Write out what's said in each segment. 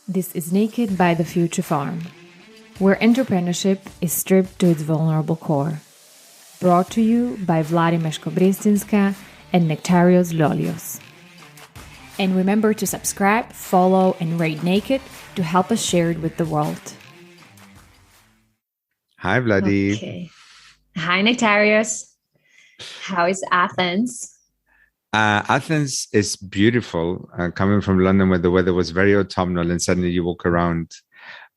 This is Naked by the Future Farm, where entrepreneurship is stripped to its vulnerable core. Brought to you by Vladi and Nektarios Lolios. And remember to subscribe, follow, and rate Naked to help us share it with the world. Hi, Vladi. Okay. Hi, Nektarios. How is Athens? Athens is beautiful. Coming from London, where the weather was very autumnal, and suddenly you walk around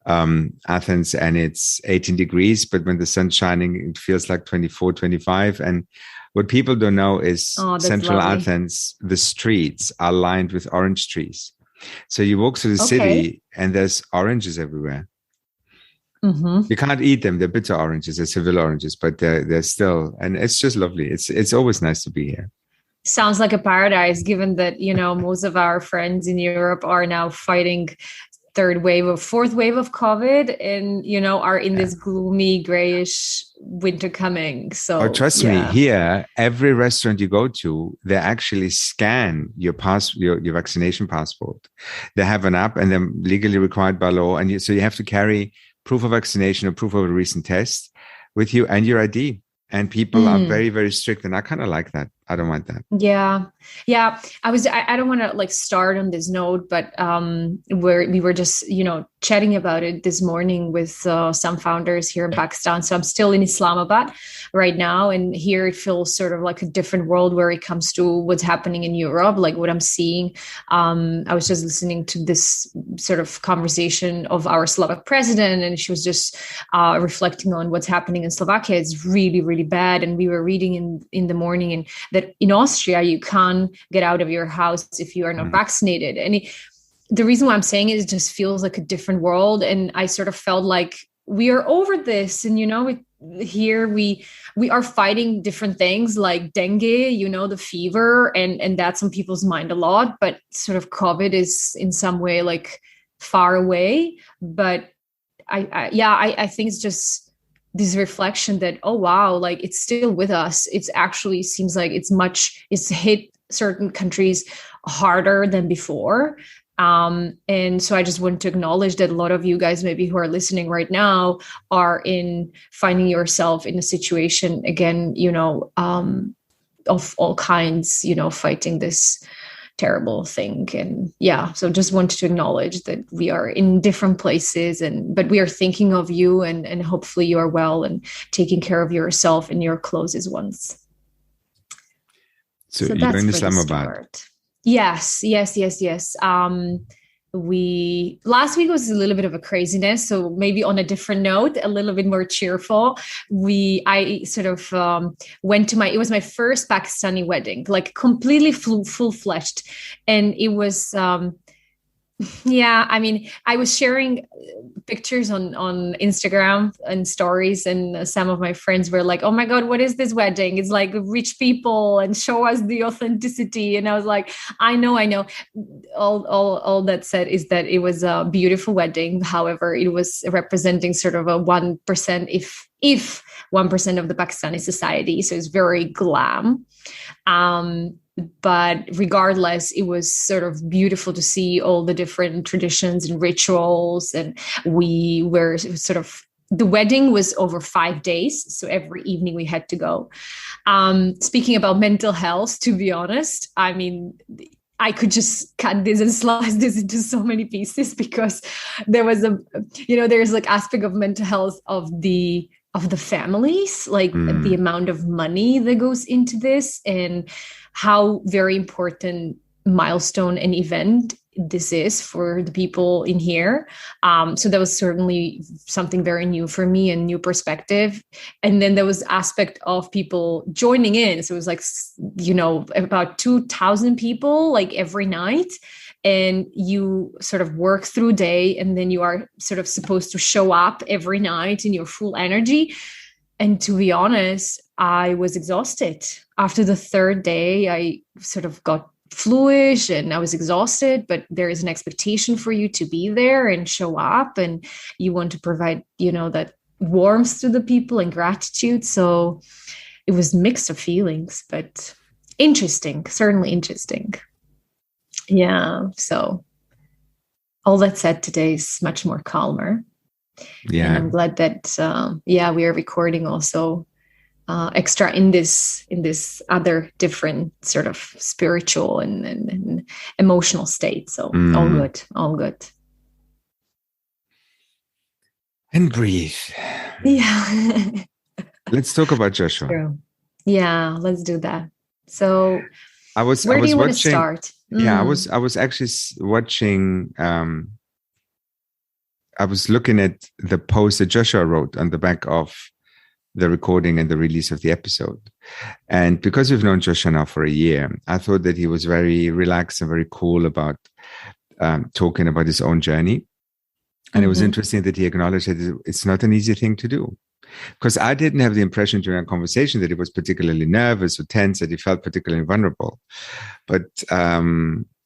Athens and it's 18 degrees, but when the sun's shining, it feels like 24, 25. And what people don't know is central lovely. Athens, the streets are lined with orange trees. So you walk through the city and there's oranges everywhere. Mm-hmm. You can't eat them. They're bitter oranges, they're Seville oranges, but they're still, and it's just lovely. It's always nice to be here. Sounds like a paradise, given that, most of our friends in Europe are now fighting fourth wave of COVID and, are in this gloomy, grayish winter coming. So trust me, here, every restaurant you go to, they actually scan your vaccination passport. They have an app and they're legally required by law. And so you have to carry proof of vaccination or proof of a recent test with you and your ID. And people are very, very strict. And I kind of like that. I don't want that. Yeah. I don't want to start on this note, but where we were just, chatting about it this morning with some founders here in Pakistan. So I'm still in Islamabad right now. And here it feels sort of like a different world where it comes to what's happening in Europe, like what I'm seeing. I was just listening to this sort of conversation of our Slovak president, and she was just reflecting on what's happening in Slovakia. It's really, really bad. And we were reading in the morning and that in Austria, you can't get out of your house if you are not vaccinated. And the reason why I'm saying it just feels like a different world. And I sort of felt like we are over this. And, here we are fighting different things like dengue, the fever, and that's on people's mind a lot. But sort of COVID is in some way like far away. But I think it's just this reflection that, oh, wow, like it's still with us. It's actually seems like it's hit certain countries harder than before. And so I just want to acknowledge that a lot of you guys maybe who are listening right now are finding yourself in a situation again, of all kinds, fighting this terrible thing. And so just wanted to acknowledge that we are in different places but we are thinking of you and hopefully you are well and taking care of yourself and your closest ones. So you're in Islamabad. Yes. Last week was a little bit of a craziness. So maybe on a different note, a little bit more cheerful. I sort of it was my first Pakistani wedding, like completely full-fledged. And it was, I was sharing pictures on Instagram and stories, and some of my friends were like, oh my God, what is this wedding? It's like rich people and show us the authenticity. And I was like, I know. All that said is that it was a beautiful wedding. However, it was representing sort of a 1%, if 1% of the Pakistani society. So it's very glam. But regardless, it was sort of beautiful to see all the different traditions and rituals. And we were the wedding was over 5 days. So every evening we had to go. Speaking about mental health, to be honest, I mean, I could just cut this and slice this into so many pieces because there was there's like aspect of mental health of the families, like the amount of money that goes into this and how very important milestone and event this is for the people in here. So that was certainly something very new for me and new perspective. And then there was aspect of people joining in. So it was like, about 2,000 people like every night. And you sort of work through day and then you are sort of supposed to show up every night in your full energy. And to be honest, I was exhausted. After the third day, I sort of got fluish and I was exhausted, but there is an expectation for you to be there and show up, and you want to provide, that warmth to the people and gratitude. So it was mixed of feelings, but interesting, certainly interesting. Yeah. So all that said, today is much more calmer. Yeah. And I'm glad that, we are recording also extra in this other different sort of spiritual and emotional state. So all good. And breathe. Yeah. Let's talk about Joshua. True. Yeah, let's do that. So where do you want to start? Yeah, I was actually watching. I was looking at the post that Joshua wrote on the back of the recording and the release of the episode. And because we've known Joshua now for a year, I thought that he was very relaxed and very cool about talking about his own journey. And it was interesting that he acknowledged that it's not an easy thing to do. Because I didn't have the impression during our conversation that he was particularly nervous or tense, that he felt particularly vulnerable. But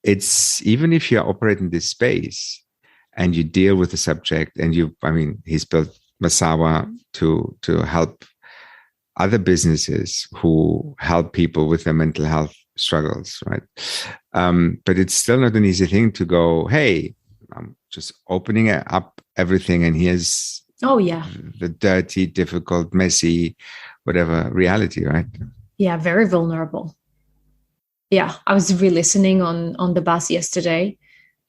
it's, even if you operate in this space and you deal with the subject, and he's built Masawa to help other businesses who help people with their mental health struggles, right? But it's still not an easy thing to go, hey, I'm just opening up everything, and here's the dirty, difficult, messy, whatever reality, right? Yeah, very vulnerable. Yeah, I was re-listening on the bus yesterday,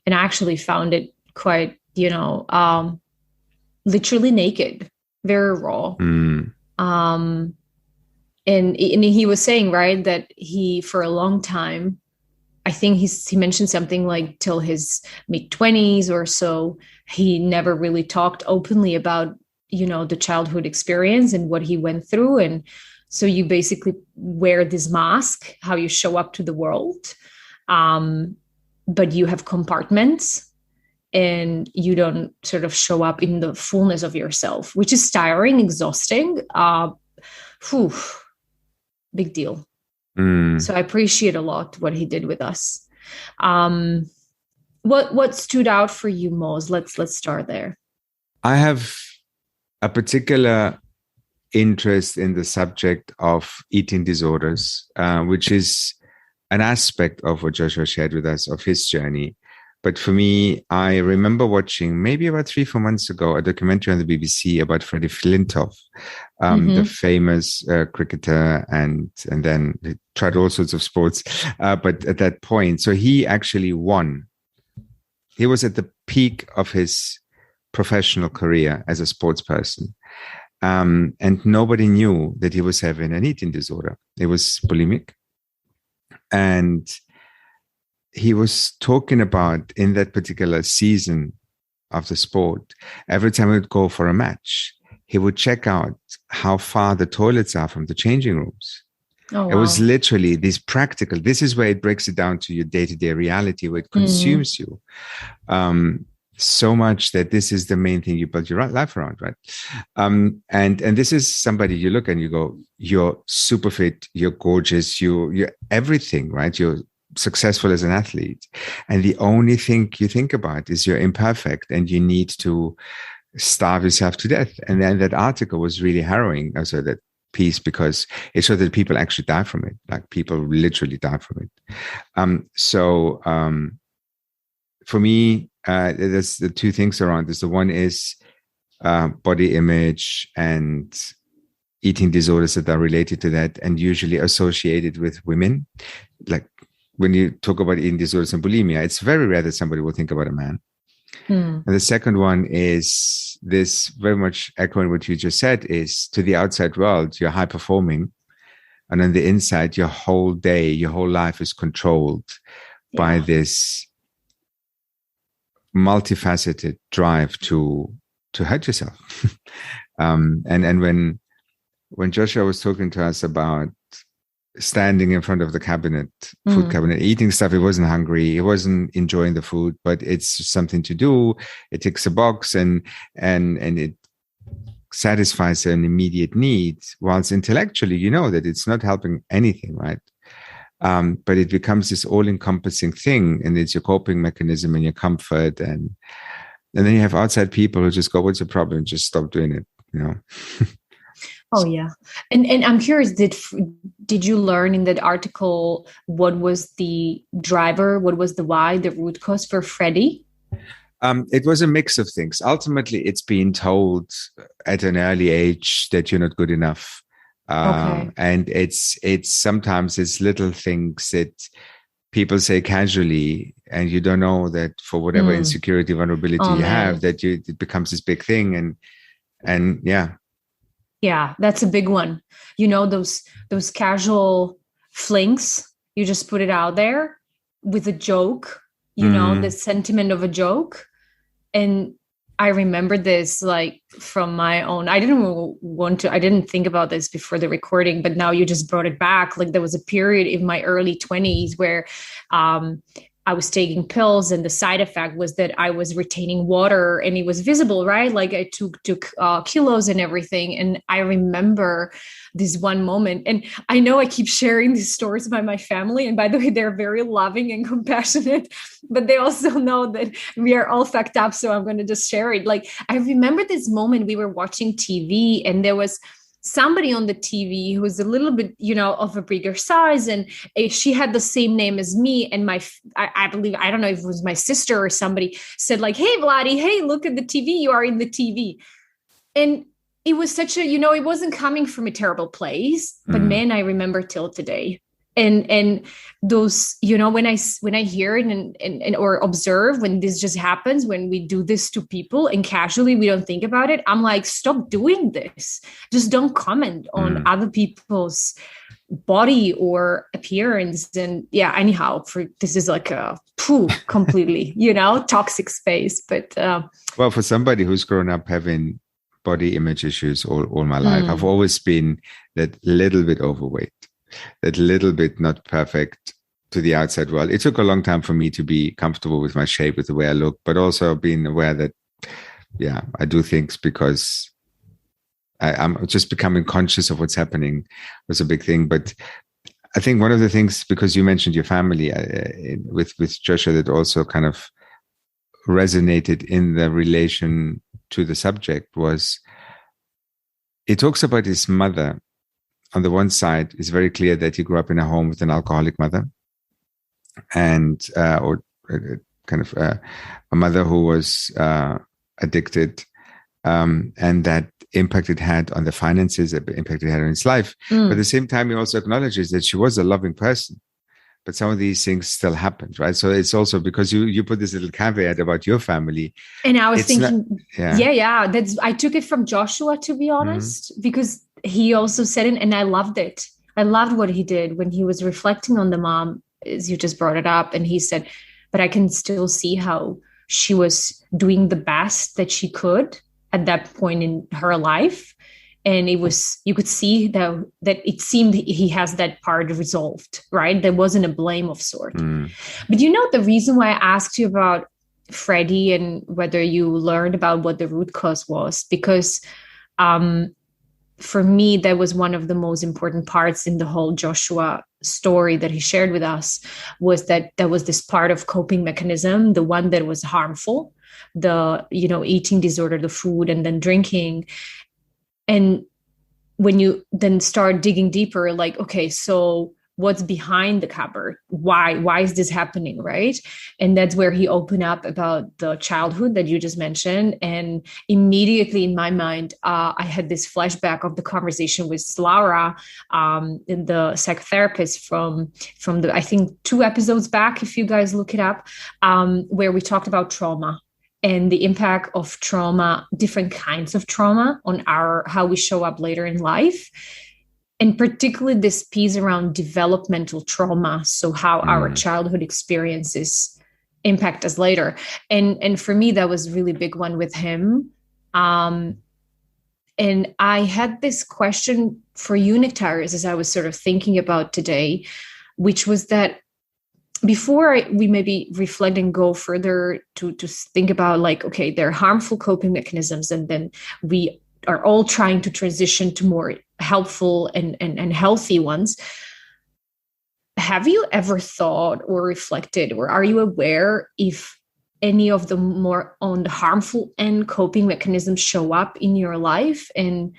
and I actually found it quite, literally naked, very raw. And he was saying, right, that he, for a long time, I think he mentioned something like till his mid-20s or so, he never really talked openly about, the childhood experience and what he went through. And so you basically wear this mask, how you show up to the world. But you have compartments, and you don't sort of show up in the fullness of yourself, which is tiring, exhausting. Big deal. So I appreciate a lot what he did with us. What stood out for you most? Let's start there. I have a particular interest in the subject of eating disorders, which is an aspect of what Joshua shared with us of his journey. But for me, I remember watching maybe about 3-4 months ago a documentary on the BBC about Freddie Flintoff, the famous cricketer, and then he tried all sorts of sports. But at that point, so he actually won. He was at the peak of his professional career as a sports person. And nobody knew that he was having an eating disorder. It was bulimic. And he was talking about, in that particular season of the sport, every time he would go for a match, he would check out how far the toilets are from the changing rooms. Oh, wow. It was literally this practical. This is where it breaks it down to your day-to-day reality, where it consumes you so much that this is the main thing you build your life around, right? And this is somebody you look and you go, you're super fit, you're gorgeous, you're everything, right? You're successful as an athlete, and the only thing you think about is you're imperfect and you need to starve yourself to death. And then that article was really harrowing, also that piece, because it showed that people actually die from it. Like, people literally die from it. So for me, there's the two things around this. The one is body image and eating disorders that are related to that, and usually associated with women. Like, when you talk about eating disorders and bulimia, it's very rare that somebody will think about a man. And the second one is this, very much echoing what you just said, is to the outside world, you're high performing. And on the inside, your whole day, your whole life is controlled by this multifaceted drive to hurt yourself. And when Joshua was talking to us about standing in front of the food cabinet, eating stuff, he wasn't hungry, he wasn't enjoying the food, but it's something to do. It ticks a box and it satisfies an immediate need, whilst intellectually you know that it's not helping anything, right? But it becomes this all-encompassing thing, and it's your coping mechanism and your comfort, and then you have outside people who just go, what's your problem? Just stop doing it, Oh yeah. And I'm curious, did you learn in that article what was the driver, what was the why, the root cause for Freddie? It was a mix of things. Ultimately, it's being told at an early age that you're not good enough. And it's sometimes it's little things that people say casually, and you don't know that for whatever insecurity, vulnerability you have, that it becomes this big thing. And yeah, that's a big one. Those casual flings, you just put it out there with a joke, the sentiment of a joke. And I remember this like from my own, I didn't think about this before the recording, but now you just brought it back. Like there was a period in my early 20s where I was taking pills, and the side effect was that I was retaining water, and it was visible, right? Like I took kilos and everything. And I remember this one moment, and I know I keep sharing these stories by my family. And by the way, they're very loving and compassionate, but they also know that we are all fucked up. So I'm going to just share it. Like I remember this moment, we were watching TV, and there was somebody on the TV who was a little bit, of a bigger size. And she had the same name as me. And I believe, I don't know if it was my sister or somebody said like, "Hey, Vladi, hey, look at the TV. You are in the TV." And it was such a, it wasn't coming from a terrible place, but man, I remember till today. And those, when I hear it and or observe when this just happens, when we do this to people and casually we don't think about it, I'm like, stop doing this. Just don't comment on other people's body or appearance. And yeah, anyhow, this is like a completely, toxic space. But well, for somebody who's grown up having body image issues all my life, I've always been that little bit overweight, that little bit not perfect to the outside world. It took a long time for me to be comfortable with my shape, with the way I look, but also being aware that, I do things because I'm just becoming conscious of what's happening was a big thing. But I think one of the things, because you mentioned your family with Joshua, that also kind of resonated in the relation to the subject was, it talks about his mother. On the one side, it's very clear that he grew up in a home with an alcoholic mother, and a mother who was addicted, and that impact it had on the finances, the impact it had on his life. But at the same time, he also acknowledges that she was a loving person, but some of these things still happened, right? So it's also because you put this little caveat about your family. And I was thinking, I took it from Joshua, to be honest, because he also said it, and I loved it. I loved what he did when he was reflecting on the mom, as you just brought it up. And he said, but I can still see how she was doing the best that she could at that point in her life. And it was, you could see that it seemed he has that part resolved, right? There wasn't a blame of sort. But the reason why I asked you about Freddie and whether you learned about what the root cause was, because for me, that was one of the most important parts in the whole Joshua story that he shared with us, was that there was this part of coping mechanism, the one that was harmful, the, eating disorder, the food, and then drinking. And when you then start digging deeper, like, okay, so what's behind the cupboard? Why is this happening, right? And that's where he opened up about the childhood that you just mentioned. And immediately in my mind, I had this flashback of the conversation with Laura, the psychotherapist from the, I think 2 episodes back, if you guys look it up, where we talked about trauma and the impact of trauma, different kinds of trauma on how we show up later in life. And particularly this piece around developmental trauma. So how our childhood experiences impact us later. And for me, that was a really big one with him. And I had this question for you, Nektarios, as I was sort of thinking about today, which was that before we maybe reflect and go further to think about like, okay, there are harmful coping mechanisms, and then we are all trying to transition to more helpful and healthy ones. Have you ever thought or reflected, or are you aware if any of the more on the harmful end coping mechanisms show up in your life? And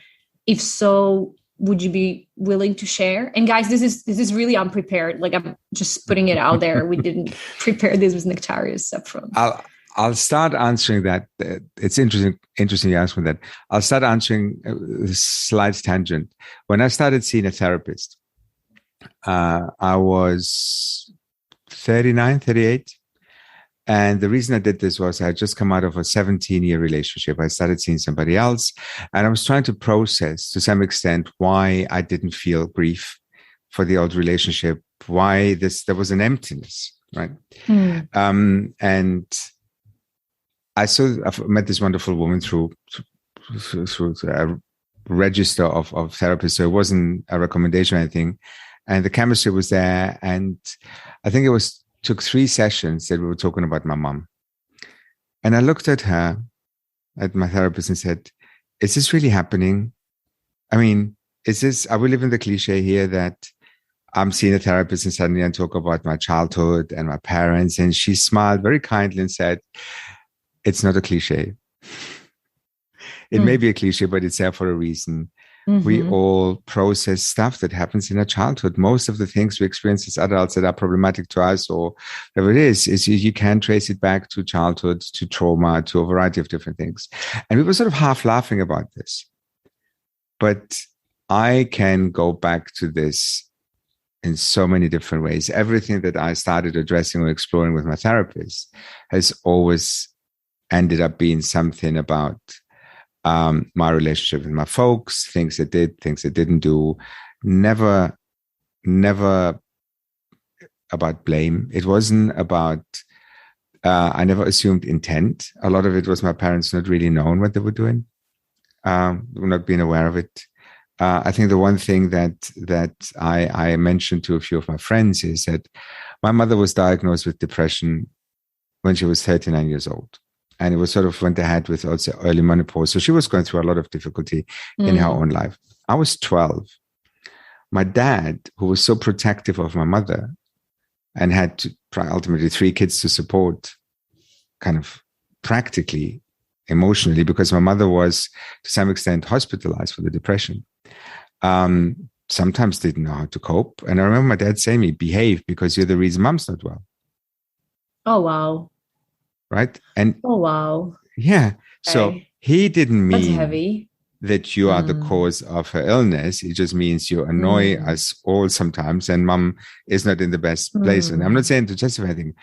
if so, would you be willing to share? And guys, this is really unprepared. Like, I'm just putting it out there. We didn't prepare this with Nektarios up front. I'll start answering that. It's interesting you ask me that. I'll start answering a slight tangent. When I started seeing a therapist, I was 39, 38. And the reason I did this was I had just come out of a 17-year relationship. I started seeing somebody else, and I was trying to process to some extent why I didn't feel grief for the old relationship, why there was an emptiness, right? And I've met this wonderful woman through a register of therapists. So it wasn't a recommendation or anything. And the chemistry was there. And I think took 3 sessions that we were talking about my mom. And I looked at her, at my therapist, and said, is this really happening? I mean, are we living the cliche here that I'm seeing a therapist and suddenly I talk about my childhood and my parents? And she smiled very kindly and said, it's not a cliche. It may be a cliche, but it's there for a reason. We all process stuff that happens in our childhood. Most of the things we experience as adults that are problematic to us, or whatever it is you can trace it back to childhood, to trauma, to a variety of different things. And we were sort of half laughing about this. But I can go back to this in so many different ways. Everything that I started addressing or exploring with my therapist has always ended up being something about my relationship with my folks, things they did, things they didn't do. Never about blame. It wasn't about, I never assumed intent. A lot of it was my parents not really knowing what they were doing, not being aware of it. I think the one thing that I mentioned to a few of my friends is that my mother was diagnosed with depression when she was 39 years old. And it was sort of went ahead with also early menopause. So she was going through a lot of difficulty in her own life. I was 12. My dad, who was so protective of my mother and had ultimately 3 kids to support, kind of practically, emotionally, because my mother was to some extent hospitalized for the depression. Sometimes didn't know how to cope. And I remember my dad saying to me, behave because you're the reason mom's not well. Oh, wow. Right. And oh, wow. Yeah. So okay. He didn't mean That's heavy. That you are the cause of her illness. It just means you annoy us all sometimes, and mom is not in the best place. And I'm not saying to justify anything,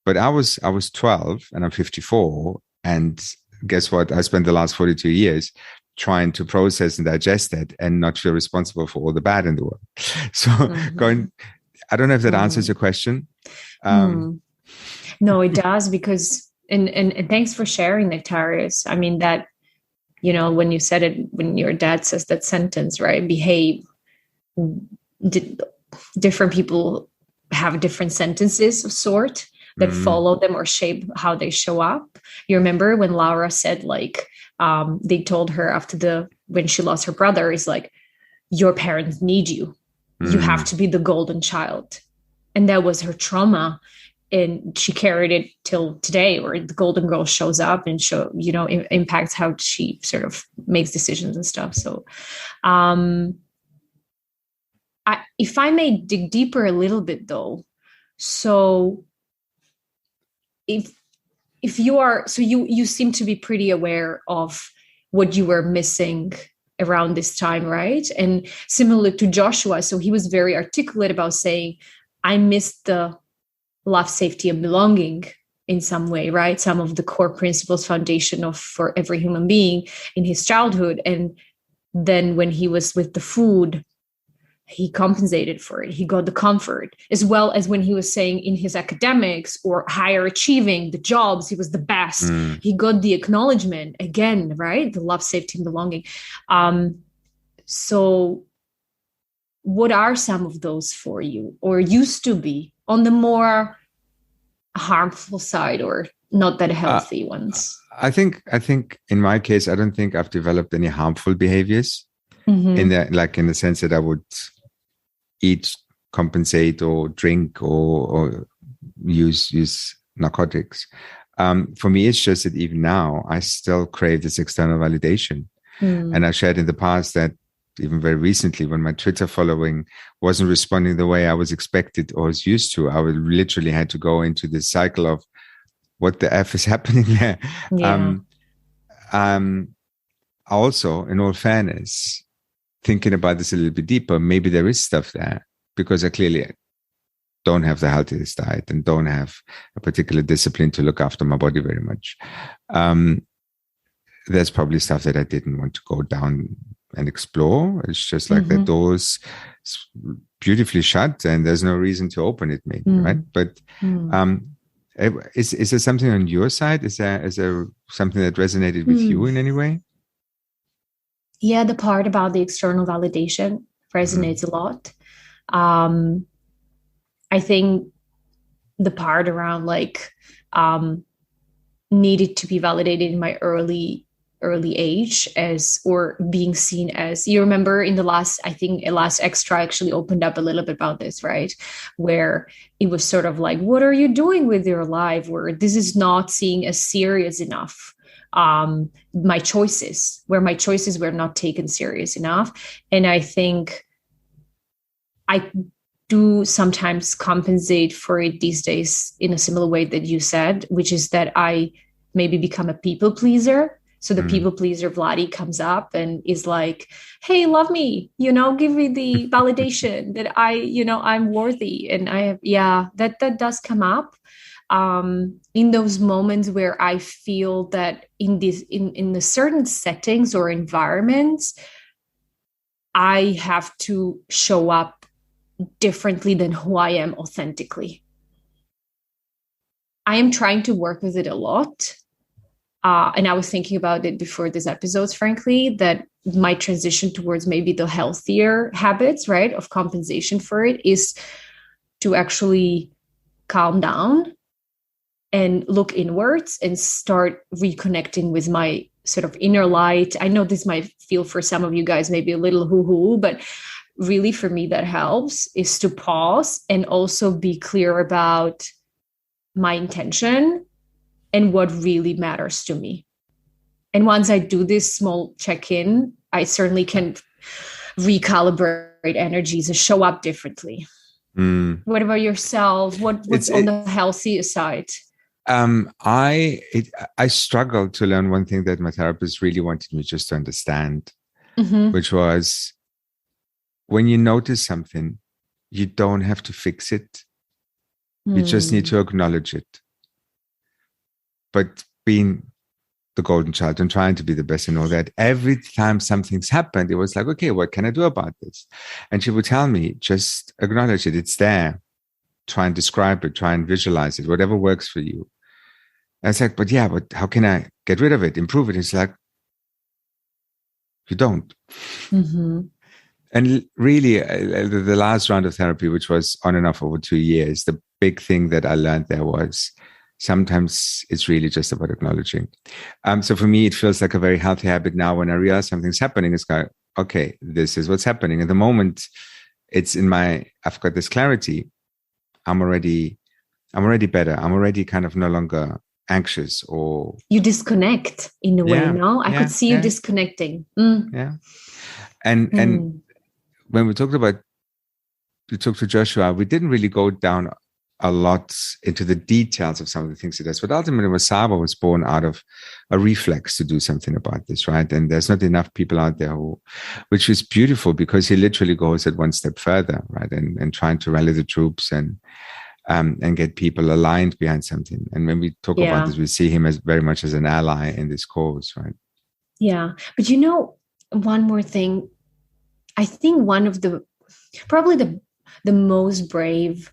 but I was 12 and I'm 54. And guess what? I spent the last 42 years trying to process and digest that and not feel responsible for all the bad in the world. So I don't know if that answers your question. No, it does, because and thanks for sharing, Nektarios. I mean, that, you know, when you said it, when your dad says that sentence, right? Behave. Different people have different sentences of sort that follow them or shape how they show up. You remember when Laura said, like, they told her when she lost her brother, is like, your parents need you. You have to be the golden child. And that was her trauma. And she carried it till today, where the golden girl shows up and impacts how she sort of makes decisions and stuff. So if I may dig deeper a little bit though. So if you seem to be pretty aware of what you were missing around this time, right? And similar to Joshua, so he was very articulate about saying, I missed the love, safety, and belonging in some way, right? Some of the core principles, foundation for every human being in his childhood. And then when he was with the food, he compensated for it. He got the comfort, as well as when he was saying in his academics or higher achieving, the jobs, he was the best. He got the acknowledgement again, right? The love, safety, and belonging. So what are some of those for you, or used to be, on the more harmful side or not that healthy ones? I think in my case, I don't think I've developed any harmful behaviors in the sense that I would eat, compensate, or drink, or use narcotics. For me, it's just that even now I still crave this external validation. And I shared in the past that even very recently, when my Twitter following wasn't responding the way I was expected or was used to, I literally had to go into this cycle of what the F is happening there. Yeah. Also, in all fairness, thinking about this a little bit deeper, maybe there is stuff there because I clearly don't have the healthiest diet and don't have a particular discipline to look after my body very much. There's probably stuff that I didn't want to go down and explore. It's just like the door's beautifully shut and there's no reason to open it, maybe, right? But is there something on your side? Is there something that resonated with you in any way? Yeah, the part about the external validation resonates a lot. I think the part around like needed to be validated in my early age or being seen as, you remember in the last Extra actually opened up a little bit about this, right? Where it was sort of like, what are you doing with your life? Where this is not seen as serious enough. My choices were not taken serious enough. And I think I do sometimes compensate for it these days in a similar way that you said, which is that I maybe become a people pleaser. So the people pleaser Vladi comes up and is like, hey, love me, give me the validation that I'm worthy. And that does come up in those moments where I feel that in the certain settings or environments, I have to show up differently than who I am authentically. I am trying to work with it a lot. And I was thinking about it before this episode, frankly, that my transition towards maybe the healthier habits, right, of compensation for it is to actually calm down and look inwards and start reconnecting with my sort of inner light. I know this might feel for some of you guys maybe a little hoo-hoo, but really for me that helps is to pause and also be clear about my intention and what really matters to me. And once I do this small check-in, I certainly can recalibrate energies and show up differently. What about yourself? What's on the healthy side? I struggled to learn one thing that my therapist really wanted me just to understand, which was when you notice something, you don't have to fix it. You just need to acknowledge it. But being the golden child and trying to be the best and all that, every time something's happened, it was like, okay, what can I do about this? And she would tell me, just acknowledge it. It's there. Try and describe it. Try and visualize it. Whatever works for you. And it's like, but how can I get rid of it? Improve it? It's like, you don't. And really, the last round of therapy, which was on and off over 2 years, the big thing that I learned there was sometimes it's really just about acknowledging. So for me, it feels like a very healthy habit now when I realize something's happening. It's like, okay, this is what's happening. At the moment, I've got this clarity. I'm already better. I'm already kind of no longer anxious or... You disconnect in a way, no? I could see you disconnecting. Yeah. And when we talked to Joshua, we didn't really go down a lot into the details of some of the things he does. But ultimately, Wasaba was born out of a reflex to do something about this, right? And there's not enough people out there which is beautiful because he literally goes at one step further, right? And trying to rally the troops and get people aligned behind something. And when we talk about this, we see him as very much as an ally in this cause, right? Yeah. But one more thing, I think one of probably the most brave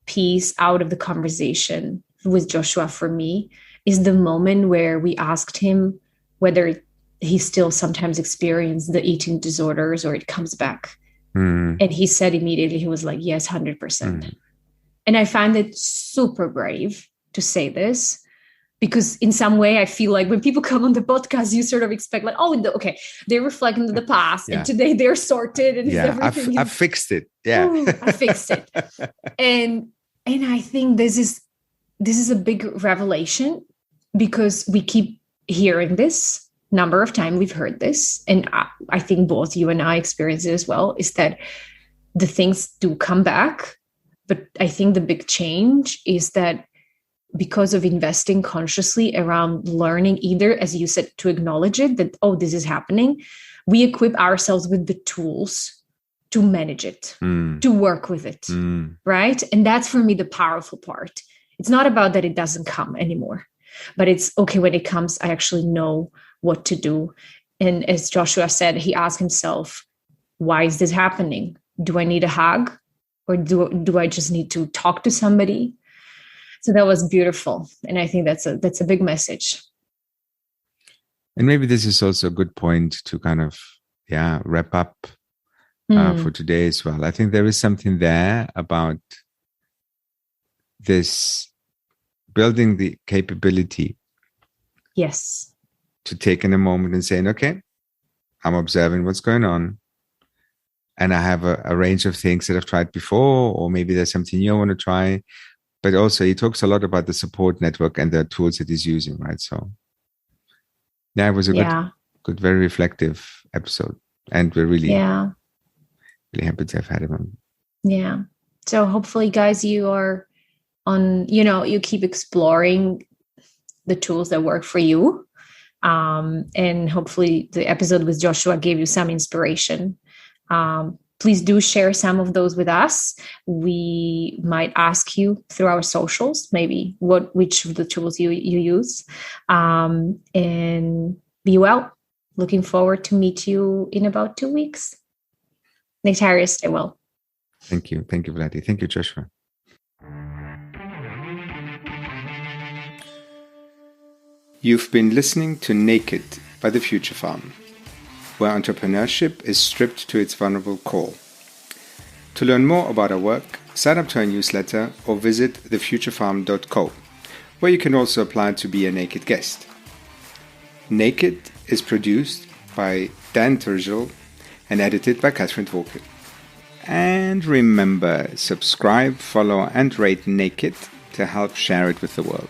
piece out of the conversation with Joshua for me is the moment where we asked him whether he still sometimes experiences the eating disorders or it comes back. And he said immediately, he was like, yes, 100%. And I find it super brave to say this because in some way I feel like when people come on the podcast, you sort of expect like, okay, they're reflecting to the past and today they're sorted and everything. I fixed it. Yeah. I fixed it. And I think this is a big revelation because we keep hearing this number of times. We've heard this. And I think both you and I experience it as well, is that the things do come back. But I think the big change is that because of investing consciously around learning, either, as you said, to acknowledge it, that, oh, this is happening, we equip ourselves with the tools to manage it, to work with it, right? And that's, for me, the powerful part. It's not about that it doesn't come anymore, but it's, okay, when it comes, I actually know what to do. And as Joshua said, he asked himself, why is this happening? Do I need a hug? Or do I just need to talk to somebody? So that was beautiful. And I think that's a big message. And maybe this is also a good point to kind of, wrap up for today as well. I think there is something there about this building the capability. Yes. To take in a moment and saying, okay, I'm observing what's going on. And I have a range of things that I've tried before, or maybe there's something new I want to try. But also he talks a lot about the support network and the tools that he's using, right? So it was a good, very reflective episode. And we're really happy to have had him on. Yeah. So hopefully, guys, you are you keep exploring the tools that work for you. And hopefully the episode with Joshua gave you some inspiration. Please do share some of those with us. We might ask you through our socials, maybe which of the tools you use. And be well. Looking forward to meet you in about 2 weeks. Nektarios, stay well. Thank you. Thank you, Vladi. Thank you, Joshua. You've been listening to Naked by The Future Farm, where entrepreneurship is stripped to its vulnerable core. To learn more about our work, sign up to our newsletter or visit thefuturefarm.co, where you can also apply to be a Naked guest. Naked is produced by Dan Turgel and edited by Catherine Dworke. And remember, subscribe, follow, and rate Naked to help share it with the world.